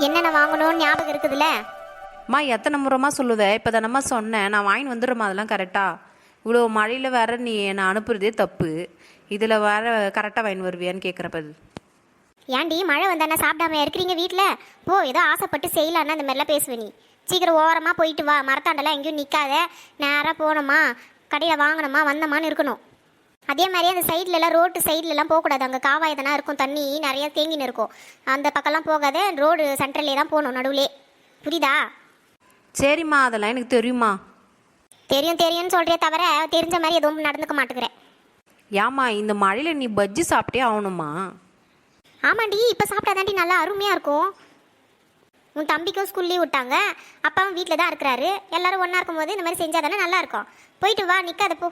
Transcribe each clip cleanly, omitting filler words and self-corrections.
என்னென்ன வாங்கணும்னு ஞாபகம் இருக்குதுல்ல? அம்மா எத்தனை முறைமா சொல்லுவேன், இப்போ தானம்மா சொன்னேன், நான் வாங்கிட்டு வந்துடுறேம்மா அதெல்லாம் கரெக்டாக. இவ்வளோ மழையில் வேற நீ என்னை அனுப்புறதே தப்பு, இதில் வேற கரெக்டாக வாங்கி வருவியான்னு கேட்குறப்ப ஏன்டி மழை வந்தானே சாப்பிடாம இருக்கிறீங்க வீட்டில்? போ, ஏதோ ஆசைப்பட்டு செய்யலான்னா இந்த மாதிரிலாம் பேசுவேன். நீ சீக்கிரம் ஓரமாக போயிட்டு வா, மரத்தாண்டெல்லாம் எங்கேயும் நிற்காத. நேராக போனோமா, கடையில் வாங்கினோமா, வந்தோமான்னு இருக்கணும். அதே மாதிரியே அந்த சைட்லலாம், ரோட்டு சைட்லலாம் போகக்கூடாது. அங்கே காவாய் தானே இருக்கும், தண்ணி நிறையா தேங்கின்னு இருக்கும். அந்த பக்கம்லாம் போகாத, ரோடு சென்ட்ரல்லே தான் போகணும், நடுவுலே. புரியுதா? சரிம்மா, அதெல்லாம் எனக்கு தெரியுமா. தெரியும் தெரியும்னு சொல்கிறே தவிர தெரிஞ்ச மாதிரி எதுவும் நடந்துக்க மாட்டேங்கிறேன். ஏம்மா இந்த மழையில் நீ பஜ்ஜி சாப்பிட்டே ஆகணுமா? ஆமாண்டி, இப்போ சாப்பிட்டாதாண்டி நல்லா அருமையாக இருக்கும். உன் தம்பிக்கும் ஸ்கூல் லீவ் விட்டாங்க, அப்பாவும் வீட்டில் தான் இருக்கிறாரு. எல்லாரும் ஒன்றா இருக்கும்போது இந்த மாதிரி செஞ்சால் தானே நல்லாயிருக்கும். போயிட்டு வா, நிற்காத போ.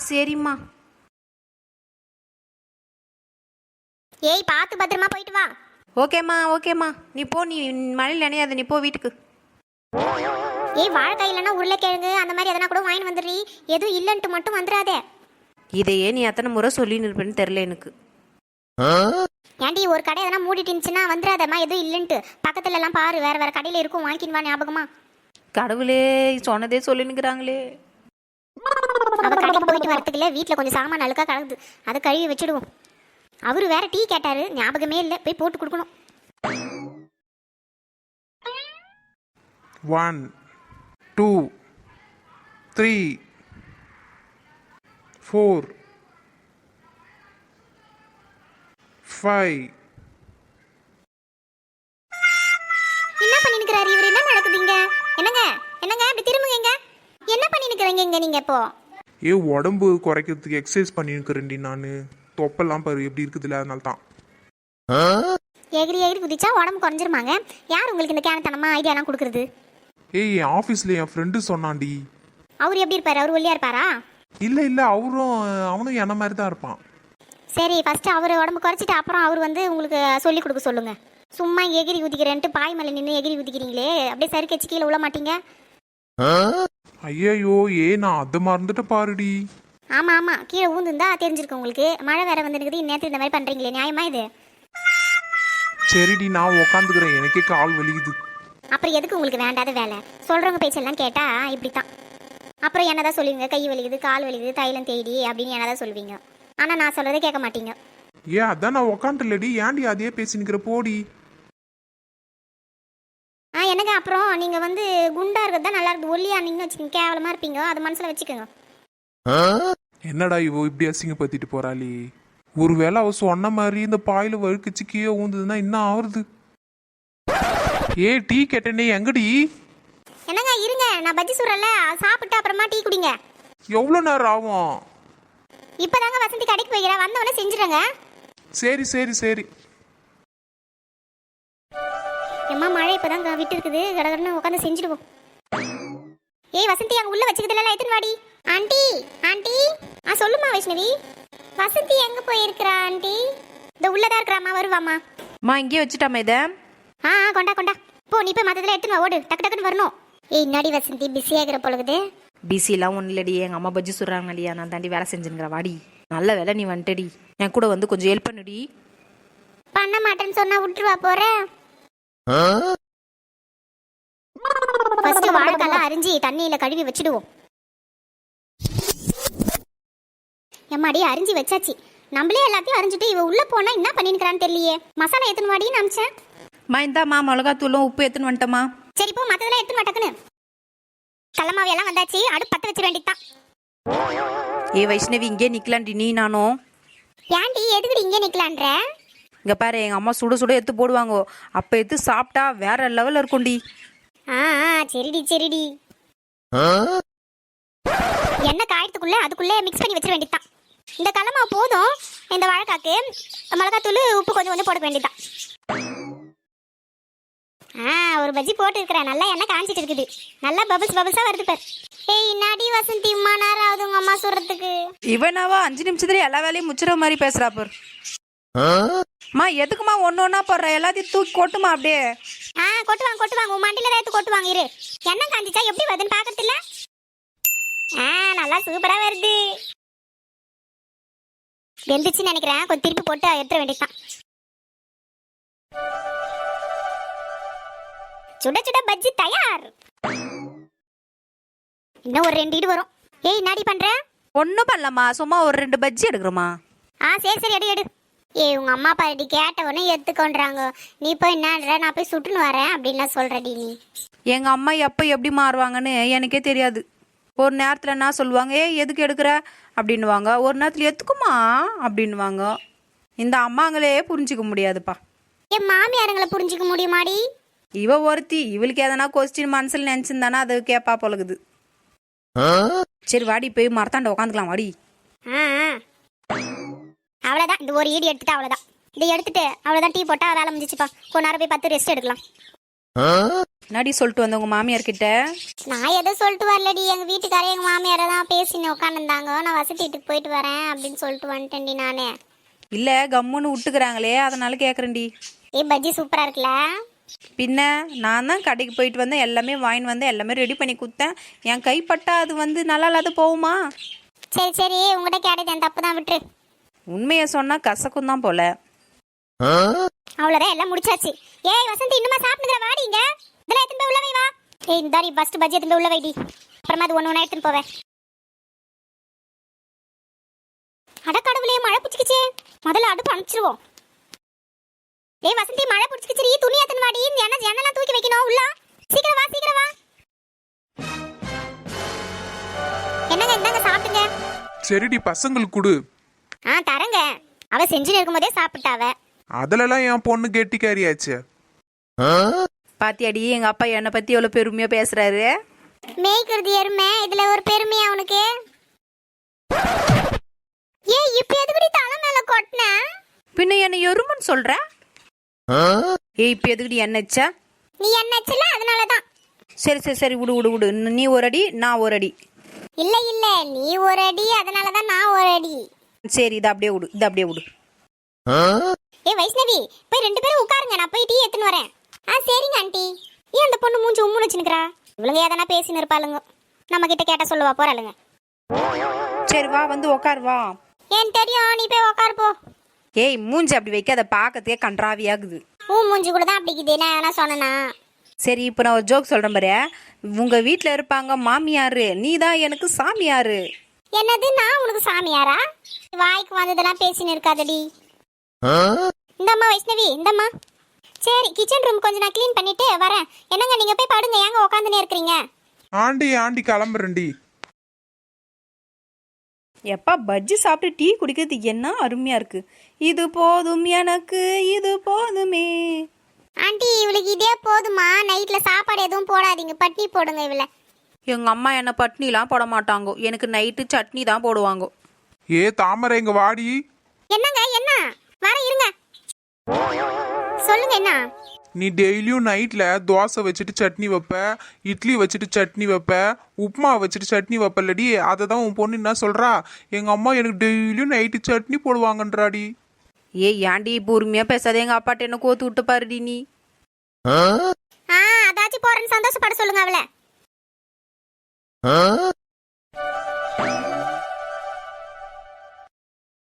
சரிம்மா. ஏய், பார்த்து பத்திரமா போயிட்டு வா. ஓகேம்மா ஓகேம்மா, நீ போ, நீ மழையில் நினையாத, நீ போ வீட்டுக்கு. ஏய், வாழைக்காய் இல்லைன்னா உருளைக்கிழங்கு அந்த மாதிரி எதனா கூட வாங்கி வந்துடுறீ. எதுவும் இல்லைன்ட்டு மட்டும் வந்துடாதே. இதையே நீ எத்தனை முறை சொல்லின்னு இருப்பேன்னு தெரில எனக்கு. ஏன்டி ஒரு கடை எதனா மூடிட்டு இருந்துச்சுன்னா வந்துடாதம்மா, எதுவும் இல்லைன்ட்டு. பக்கத்துல எல்லாம் பாரு, வேற வேற கடையில இருக்கும், வாங்கின்னு வா ஞாபகமா. கடவுளே, சொன்னதே சொல்லினுக்கிறாங்களே. அவ கடைக்கு போயிட்டு வரத்துக்குள்ள வீட்டில் கொஞ்சம் சாமான் அழுக்கா கலகுது, அதை கழுவி வச்சுடுவோம். அவரு வேற டீ கேட்டாரு, ஞாபகமே இல்லை, போய் போட்டு கொடுக்கணும். 1 2 3 4 5. என்ன பண்ணிருக்கிறாரு இவர்? என்ன நடக்குதுங்க? என்னங்க என்னங்க, இப்படி திரும்புங்க. என்ன பண்ணிருக்கிறீங்க இங்க நீங்க இப்போ? உடம்பு குறைக்கிறதுக்கு எக்ஸசைஸ் பண்ணிருக்கிறேன்டி நான். தொப்பெல்லாம் பாரு எப்படி இருக்குதுல்ல, அதனால தான். எகிரி எகிரி குதிச்சா உடம்பு குறைஞ்சிருமாங்க? யார் உங்களுக்கு இந்த கேனத்தனமா ஐடியாலாம் கொடுக்குறது? என் ஆஃபீஸில் என் ஃப்ரெண்டு சொன்னான்டி. அவர் எப்படி இருப்பாரு? அவர் ஒல்லியா இருப்பாரா? இல்லை அவனும் என்ன மாதிரி தான் இருப்பான். சரி, ஃபர்ஸ்ட் அவர் உடம்பு குறைச்சிட்டு அப்புறம் அவர் வந்து உங்களுக்கு சொல்லி கொடுக்க சொல்லுங்க. சும்மா எகிரி குதிக்கிறேன்ட்டு பாய் மேலே நின்று எகிரி குதிக்கிறீங்களே, அப்படியே சறுக்கு வச்சு கீழே விழ மாட்டீங்க? ஐயோ, நான் அதை மறந்துட்டு பாருடி. ஆமா ஆமா, கீழே ஊந்துந்தா தெரிஞ்சிருக்கு உங்களுக்கு. மழை வேற வந்துருக்குது, இந்நேரத்துக்கு இந்த மாதிரி பண்றீங்களே, நியாயமா இது? சரிடி, நான் உக்காந்துக்கிறேன், எனக்கே கால் வலிக்குது. அப்புறம் எதுக்கு உங்களுக்கு வேண்டாத வேலை? சொல்றவங்க பேச்செல்லாம் கேட்டா இப்படித்தான். அப்புறம் என்னதான் சொல்லுவீங்க? கை வலிக்குது, கால் வலிக்குது, தைலம் தேடி அப்படின்னு என்னதான் சொல்லுவீங்க. ஆனா நான் சொல்றதை கேட்க மாட்டீங்க. அதான் நான் உக்காந்துலடி, ஏன்டி அதையே பேசினுக்கிற, போடி. என்னங்க, அப்புறம் நீங்க வந்து குண்டா இருக்கிறது தான் நல்லா இருக்கு. ஒல்லியா நீங்க வச்சுக்கோங்க, கேவலமா இருப்பீங்க, அது மனசுல வச்சுக்கோங்க. என்னடா இவோ இப்படி அசிங்கப்படுத்திட்டு போறாளே? ஒருவேளை அவ சொன்ன மாதிரி இந்த பாயில வழுக்குச்சு கீழே ஊந்ததுன்னா என்ன ஆகுறது? டீ கேட்டனே, எங்கடி? என்னங்க இருங்க, நான் பஜ்ஜி சுடுறேன்ல, சாப்பிட்டு அப்புறமா டீ குடிங்க. எவ்வளவு நேரம் ஆகும்? இப்பதாங்க வசந்தி கடைக்கு போய்கிறேன், வந்தவொடனே செஞ்சுறேங்க. சரி சரி சரி. எம்மா, மழை இப்பதான் விட்டு இருக்குது, கடகடன்னு உட்காந்து செஞ்சுடுவோம். ஏய் வசந்தி, அங்க உள்ள வச்சுக்கிறதுல எத்தனை வாடி? Aunty aunty. சொல்லுமா வைஷ்ணவி. வசந்தி எங்க போயிருக்கிறா ஆண்டி? இந்த உள்ளதா இருக்கிறாமா, வருவாமா? இங்கேயே வச்சுட்டாமா இதை. கொண்டா கொண்டா, போ நீ போய் மற்றதுல எடுத்துன்னு வா, ஓடு, டக்கு டக்குன்னு வரணும். ஏய் இன்னாடி வசந்தி, பிஸி ஆகிற பொழுது? பிஸிலாம் ஒன்றும் இல்லடி, எங்கள் அம்மா பஜ்ஜி சுடுறாங்க இல்லையா, நான் தாண்டி வேலை செஞ்சுங்கிறேன். வாடி, நல்ல வேலை நீ வந்துட்டடி, என் கூட வந்து கொஞ்சம் ஹெல்ப் பண்ணுடி. பண்ண மாட்டேன்னு சொன்னா விட்டுருவா போறேன். ஃபர்ஸ்ட் வாழைக்காலாம் அரிஞ்சு தண்ணியில கழுவி வச்சிடுவோம். எம்மாடி, அரிஞ்சு வச்சாச்சு. நம்மளே எல்லாத்தையும் அரிஞ்சிட்டு இவ உள்ள போனா என்ன பண்ணிருக்கான்னு தெரியலையே. மசாலா எத்தனை வாடின்னு அமிச்சேன். இந்தாம்மா மிளகாத்தூளும் உப்பு எடுத்துன்னு வந்துட்டோமா. சரி போ, மற்றதெல்லாம் எடுத்துன்னு டக்குன்னு. கடலமாவு எல்லாம் வந்தாச்சு, அடுப்பு பற்ற வச்சிட வேண்டியதான். வைஷ்ணவி, இங்கே நிக்கலாண்டி நீ நானும். ஏன்டி எதுக்குடி இங்கே நிக்கலான்ற? இங்க பாரு, எங்க அம்மா சுட சுட எடுத்து போடுவாங்க, அப்ப எடுத்து சாப்பிட்டா வேற லெவல்ல இருக்கும்டி. சரிடி சரிடி. என்ன காயத்துக்குள்ள அதுக்குள்ளே மிக்ஸ் பண்ணி வச்சிட வேண்டியதான். இந்த கடலமாவு போதும். இந்த வாழைக்காக்கு மிளகாத்தூள் உப்பு கொஞ்சம் கொஞ்சம் போட வேண்டியதான். ஒரு பஜ்ஜி போட்டு இருக்கிறேன், நல்லா எண்ணெய் காஞ்சிட்டு இருக்குது, நல்லா பபிள்ஸ் பபிள்ஸா வருது பார். ஏய் நாடி வசந்தி, இம்மா நேரம் ஆகுது உங்க அம்மா சொல்றதுக்கு. இவனாவா 5 நிமிஷத்துல எல்லா வேலையும் முச்சுற மாதிரி பேசுறா பார். எதுக்குமா ஒன்னொன்னா போடுற, எல்லாத்தையும் தூக்கி கொட்டுமா அப்படியே. கொட்டுவாங்க கொட்டுவாங்க, உன் மண்டியில தான் எடுத்து கொட்டுவாங்க. இரு, எண்ணெய் காஞ்சிச்சா எப்படி வருதுன்னு பாக்கிறது இல்ல? நல்லா சூப்பரா வருது. வெந்துச்சுன்னு நினைக்கிறேன், கொஞ்சம் திருப்பி போட்டு எடுத்துட வேண்டியதான். சுட சுட பஜ்ஜி தயார். இன்னும் ஒரு 2 இடு வரும். ஏய் நாடி பண்ற? ஒன்றும் பண்ணலம்மா, சும்மா ஒரு 2 பஜ்ஜி எடுக்கிறோமா. சரி சரி எடு எடு. ஏய் உங்க அம்மா பாட்டி கேட்டவொன்னே எடுத்துக்கொண்டாங்க. நீ போய் என்னன்ற, நான் போய் சுட்டுன்னு வரேன் அப்படின்லாம் சொல்றடி நீ. எங்கள் அம்மா எப்போ எப்படி மாறுவாங்கன்னு எனக்கே தெரியாது. ஒரு நேரத்தில் என்ன சொல்லுவாங்க, எதுக்கு எடுக்கிற அப்படின்வாங்க. ஒரு நேரத்தில் எத்துக்குமா அப்படின்வாங்க. இந்த அம்மாங்களே புரிஞ்சிக்க முடியாதுப்பா. என் மாமியாருங்களை புரிஞ்சிக்க முடியுமாடி? இவ ஒருத்தி, இவளுக்கு எதனா கொஸ்டின் மனசில் நினச்சிருந்தானா அது கேட்பா பழகுது. சரி வாடி போய் மரத்தாண்ட உட்காந்துக்கலாம் வாடி. அவ்வளோதான், இந்த ஒரு ஈடு எடுத்துட்டு அவ்வளோதான். இதை எடுத்துட்டு அவ்வளோதான், டீ போட்டா வேலை முடிஞ்சிச்சுப்பா. கொஞ்ச நேரம் போய் 10 ரெஸ்ட் எடுக்கலாம். நடி சொல்லிட்டு வந்த உங்க மாமியார் கிட்ட. நான் எதை சொல்லிட்டு வரலடி, எங்க வீட்டுக்காரே எங்க மாமியாரை தான் பேசின்னு உட்காந்துருந்தாங்க. நான் வசதி வீட்டுக்கு போயிட்டு வரேன் அப்படின்னு சொல்லிட்டு வந்துட்டேன்டி நானே. இல்லை கம்முன்னு விட்டுக்கிறாங்களே அதனால கேட்குறேன்டி. பஜ்ஜி சூப்பரா இருக்குல்ல? பின்ன நான் தான் கடைக்கு போயிட்டு வந்தேன், எல்லாமே வாங்கிட்டு வந்தேன், எல்லாமே ரெடி பண்ணி கொடுத்தேன். என் கைப்பட்டா அது நல்லா இல்லாத போகுமா? சரி சரி, உங்ககிட்ட கேட்டது என் தப்பு தான், விட்டுரு. உண்மையை சொன்னா கசக்கும் தான் போல. அவ்வளோதான், எல்லாம் முடிச்சாச்சு. ஏய் வசந்தி, இன்னுமா சாப்பிடுற? வாடிங்க, இதெல்லாம் எடுத்துட்டு போய் உள்ள வை வா. ஏய் இந்த நீ ஃபர்ஸ்ட் பஜ்ஜி எடுத்துட்டு போய் உள்ள வைடி, அப்புறமா அது ஒன்று எடுத்துட்டு போவேன். அடக்கடவுளே, மழை பிடிச்சிக்கிச்சு. முதல்ல அடுப்பு அனுப்பிச்சிருவோம். ஏய் வசந்தி, மழை பிடிச்சிக்கிச்சு, துணி எடுத்துன்னு வாடி. இந்த எண்ணெய் தூக்கி வைக்கணும் உள்ள. சீக்கிரம் வா சீக்கிரம் வா. என்னங்க இந்தாங்க சாப்பிடுங்க. சரிடி பசங்களுக்கு கொடு. தரங்க. அவ செஞ்சுன்னு இருக்கும்போதே சாப்பிட்டாவ. அதுலலாம் என் பொண்ணு கெட்டிக்காரியாச்சு. பாத்தியாடி எங்க அப்பா என்னை பத்தி எவ்வளவு பெருமையா பேசுறாரு. மேய்க்கிறது எருமை, இதுல ஒரு பெருமையா அவனுக்கு? ஏய் இப்ப எதுக்குடி தலை மேல கொட்டின? பின்ன என்ன எருமன்னு சொல்ற? ஏய் இப்ப எதுக்குடி என்னச்சா? நீ என்னச்சல, அதனாலதான். சரி சரி சரி, விடு விடு விடு. நீ ஒரு அடி, நான் ஒரு அடி. இல்ல இல்ல, நீ ஒரு அடி, அதனாலதான் நான் ஒரு அடி. சரி இதை அப்படியே விடு, இதை அப்படியே விடு. ஏய் வைஷ்ணவி, போய் 2 பேரும் உட்காருங்க, நான் போய் டீ எடுத்துன்னு வரேன். சரிங்க ஆண்டி. ஏன் அந்த பொண்ணு மூஞ்சி உம்முன்னு வச்சுனுக்குறா? இவளுங்க எதனா பேசின்னு இருப்பாளுங்க, நம்ம கிட்ட கேட்ட சொல்லுவா போறாளுங்க. சரி வா வந்து உக்கார் வா. ஏன் தெரியும், நீ போய் உட்காரு போ. ஏய் மூஞ்சி அப்படி வைக்காத, பார்க்கறதுக்கே கன்றாவியாகுது. மூஞ்சி கூட தான் அப்படி இருக்குது, நான் என்ன சொன்னேனா? சரி இப்போ நான் ஒரு ஜோக் சொல்றேன் பாரு. உங்க வீட்டில் இருப்பாங்க மாமியாரு, நீ தான் எனக்கு சாமியாரு. என்னது, நான் உனக்கு சாமியாரா? வாய்க்கு வந்ததெல்லாம் பேசின்னு இருக்காதடி. இந்தம்மா வைஷ்ணவி, இந்தம்மா. சரி கிச்சன் ரூம் கொஞ்சம் நான் க்ளீன் பண்ணிட்டு வரேன். என்னங்க நீங்க போய் படுங்க, ஏங்க உட்காந்துனே இருக்கிறீங்க? ஆண்டி கிளம்புறேன்டி. எப்பா பஜ்ஜி சாப்பிட்டு டீ குடிக்கிறது என்ன அருமையா இருக்கு. இது போதும் எனக்கு, இது போதுமே. ஆண்டி இவளுக்கு இதே போதுமா? நைட்ல சாப்பாடு எதுவும் போடாதீங்க, பட்னி போடுங்க இவள. எங்க அம்மா என்ன பட்னிலாம் போட மாட்டாங்க, எனக்கு நைட்டு சட்னி தான் போடுவாங்க. ஏ தாமரை இங்க வாடி. என்னங்க என்ன? வர இருங்க, சொல்லுங்க என்ன? நீ டெய்லியும் நைட்ல தோசை வச்சுட்டு சட்னி வைப்ப, இட்லி வச்சுட்டு சட்னி வைப்ப, உப்புமா வச்சுட்டு சட்னி வைப்பல்லடி. அதை தான் உன் பொண்ணு என்ன சொல்றா, எங்க அம்மா எனக்கு டெய்லியும் நைட்டு சட்னி போடுவாங்கன்றாடி. ஏய் ஏன்டி பொறுமையா பேசாத, எங்க அப்பாட்ட என்ன கோத்து விட்டு பாருடி நீ. அதாச்சும் போறேன்னு சந்தோஷப்பட சொல்லுங்க அவளை.